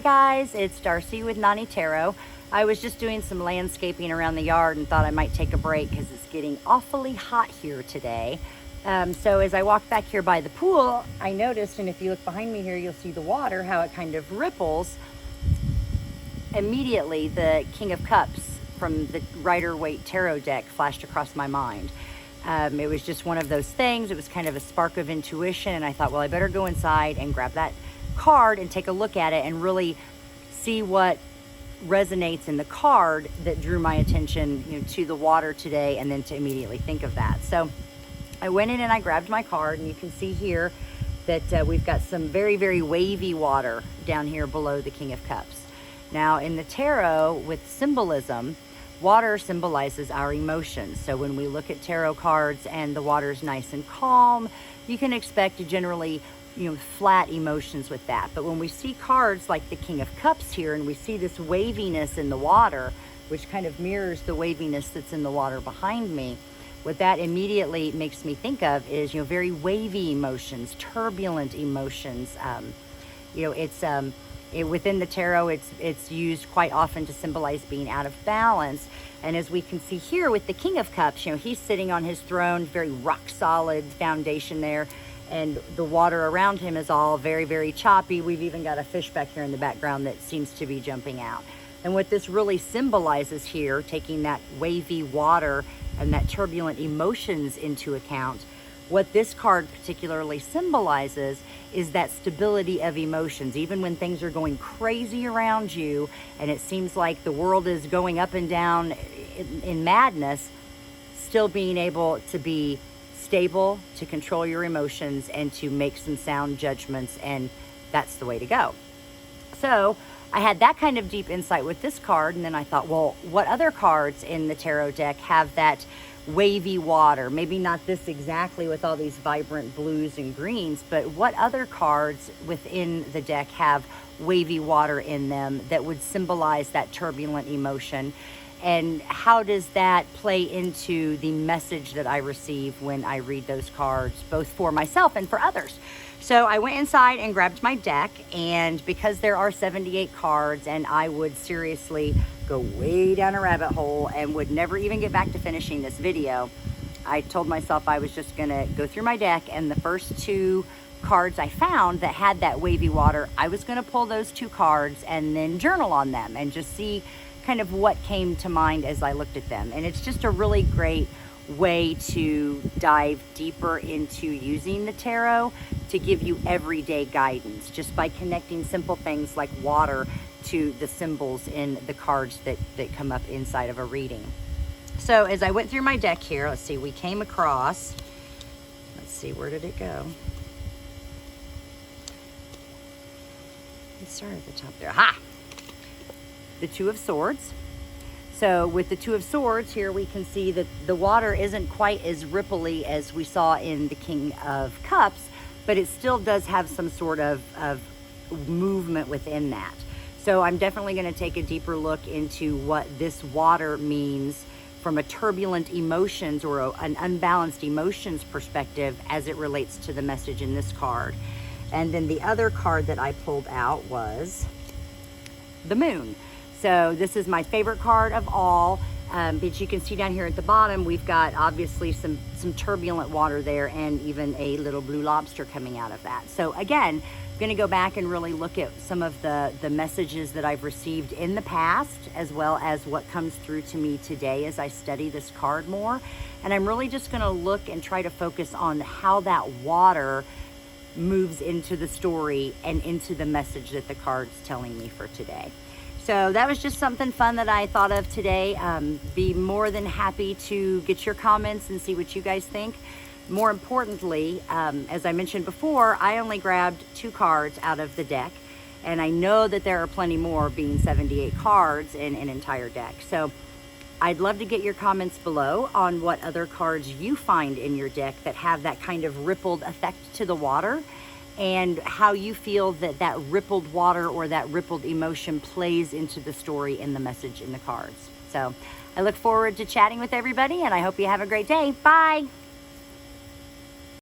Guys, it's Darcy with Nani Tarot. I was just doing some landscaping around the yard and thought I might take a break because it's getting awfully hot here today. So as I walked back here by the pool, I noticed, and if you look behind me here, you'll see the water, how it kind of ripples. Immediately, the King of Cups from the Rider-Waite Tarot deck flashed across my mind. It was just one of those things. It was kind of a spark of intuition, and I thought, well, I better go inside and grab that card and take a look at it and really see what resonates in the card that drew my attention, to the water today, and then to immediately think of that. So I went in and I grabbed my card, and you can see here that we've got some very, very wavy water down here below the King of Cups. Now in the tarot with symbolism, water symbolizes our emotions. So when we look at tarot cards and the water's nice and calm, you can expect generally flat emotions with that. But when we see cards like the King of Cups here, and we see this waviness in the water, which kind of mirrors the waviness that's in the water behind me, what that immediately makes me think of is, very wavy emotions, turbulent emotions. Within the tarot, it's used quite often to symbolize being out of balance. And as we can see here with the King of Cups, he's sitting on his throne, very rock solid foundation there. And the water around him is all very, very choppy. We've even got a fish back here in the background that seems to be jumping out. And what this really symbolizes here, taking that wavy water and that turbulent emotions into account, what this card particularly symbolizes is that stability of emotions. Even when things are going crazy around you and it seems like the world is going up and down in madness, still being able to be stable, to control your emotions, and to make some sound judgments, and that's the way to go. So I had that kind of deep insight with this card, and then I thought, well, what other cards in the tarot deck have that wavy water? Maybe not this exactly with all these vibrant blues and greens, but what other cards within the deck have wavy water in them that would symbolize that turbulent emotion? And how does that play into the message that I receive when I read those cards, both for myself and for others? So I went inside and grabbed my deck, and because there are 78 cards and I would seriously go way down a rabbit hole and would never even get back to finishing this video, I told myself I was just gonna go through my deck, and the first two cards I found that had that wavy water, I was gonna pull those two cards and then journal on them and just see kind of what came to mind as I looked at them. And it's just a really great way to dive deeper into using the tarot to give you everyday guidance, just by connecting simple things like water to the symbols in the cards that come up inside of a reading. So as I went through my deck here, let's see, we came across, let's see, where did it go? Let's start at the top there. Ha! The Two of Swords. So with the Two of Swords here, we can see that the water isn't quite as ripply as we saw in the King of Cups, but it still does have some sort of movement within that. So I'm definitely going to take a deeper look into what this water means from a turbulent emotions or an unbalanced emotions perspective as it relates to the message in this card. And then the other card that I pulled out was the Moon. So this is my favorite card of all, but you can see down here at the bottom, we've got obviously some turbulent water there, and even a little blue lobster coming out of that. So again, I'm going to go back and really look at some of the messages that I've received in the past, as well as what comes through to me today as I study this card more. And I'm really just going to look and try to focus on how that water moves into the story and into the message that the card's telling me for today. So that was just something fun that I thought of today. Be more than happy to get your comments and see what you guys think. More importantly, as I mentioned before, I only grabbed 2 cards out of the deck, and I know that there are plenty more, being 78 cards in an entire deck. So I'd love to get your comments below on what other cards you find in your deck that have that kind of rippled effect to the water, and how you feel that rippled water or that rippled emotion plays into the story and the message in the cards. So I look forward to chatting with everybody, and I hope you have a great day. Bye.